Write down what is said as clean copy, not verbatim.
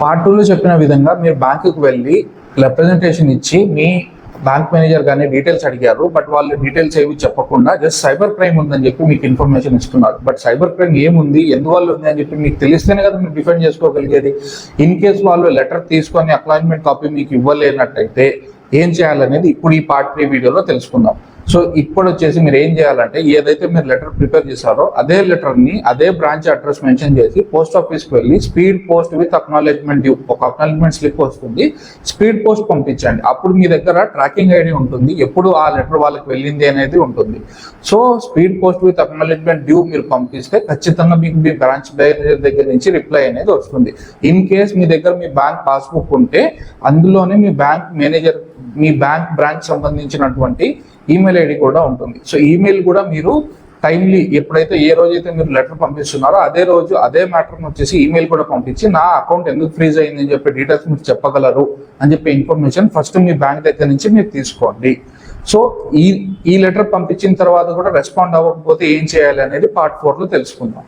Part 2లో చెప్పిన విధంగా మీరు బ్యాంకుకు వెళ్ళి రిప్రజెంటేషన్ ఇచ్చి మీ బ్యాంక్ మేనేజర్ కానీ డీటెయిల్స్ అడిగారు, బట్ వాళ్ళు డీటెయిల్స్ ఏమి చెప్పకుండా జస్ట్ సైబర్ క్రైమ్ ఉందని చెప్పి మీకు ఇన్ఫర్మేషన్ ఇస్తున్నారు. బట్ సైబర్ క్రైమ్ ఏముంది, ఎందువల్ల ఉంది అని చెప్పి మీకు తెలిస్తేనే కదా మీరు డిఫెండ్ చేసుకోగలిగేది. ఇన్ కేస్ వాళ్ళు లెటర్ తీసుకొని అక్నాలెడ్జ్మెంట్ కాపీ మీకు ఇవ్వలేనట్టయితే ఏం చేయాలనేది ఇప్పుడు ఈ పార్ట్ 3 వీడియోలో తెలుసుకుందాం. సో ఇప్పుడు వచ్చేసి మీరు ఏం చేయాలంటే, ఏదైతే మీరు లెటర్ ప్రిపేర్ చేశారో అదే లెటర్ని అదే బ్రాంచ్ అడ్రస్ మెన్షన్ చేసి పోస్ట్ ఆఫీస్కి వెళ్ళి speed post with acknowledgement due, ఒక అక్నాలెడ్జ్మెంట్ స్లిప్ వస్తుంది, స్పీడ్ పోస్ట్ పంపించండి. అప్పుడు మీ దగ్గర ట్రాకింగ్ ఐడి ఉంటుంది, ఎప్పుడు ఆ లెటర్ వాళ్ళకి వెళ్ళింది అనేది ఉంటుంది. So speed post with acknowledgement due మీరు పంపిస్తే ఖచ్చితంగా మీకు మీ బ్రాంచ్ మేనేజర్ దగ్గర నుంచి రిప్లై అనేది వస్తుంది. ఇన్ కేస్ మీ దగ్గర మీ బ్యాంక్ పాస్బుక్ ఉంటే అందులోనే మీ బ్యాంక్ మేనేజర్, మీ బ్యాంక్ బ్రాంచ్ సంబంధించినటువంటి ఈమెయిల్ ఐడి కూడా ఉంటుంది. సో ఈమెయిల్ కూడా మీరు టైమ్లీ ఎప్పుడైతే ఏ రోజైతే మీరు లెటర్ పంపిస్తున్నారో అదే రోజు అదే మ్యాటర్ వచ్చేసి ఈమెయిల్ కూడా పంపించి నా అకౌంట్ ఎందుకు ఫ్రీజ్ అయింది అని చెప్పి డీటెయిల్స్ మీరు చెప్పగలరు అని చెప్పి ఇన్ఫర్మేషన్ ఫస్ట్ మీ బ్యాంక్ దగ్గర నుంచి మీరు తీసుకోండి. సో ఈ లెటర్ పంపించిన తర్వాత కూడా రెస్పాండ్ అవ్వకపోతే ఏం చేయాలి అనేది పార్ట్ 4లో తెలుసుకుందాం.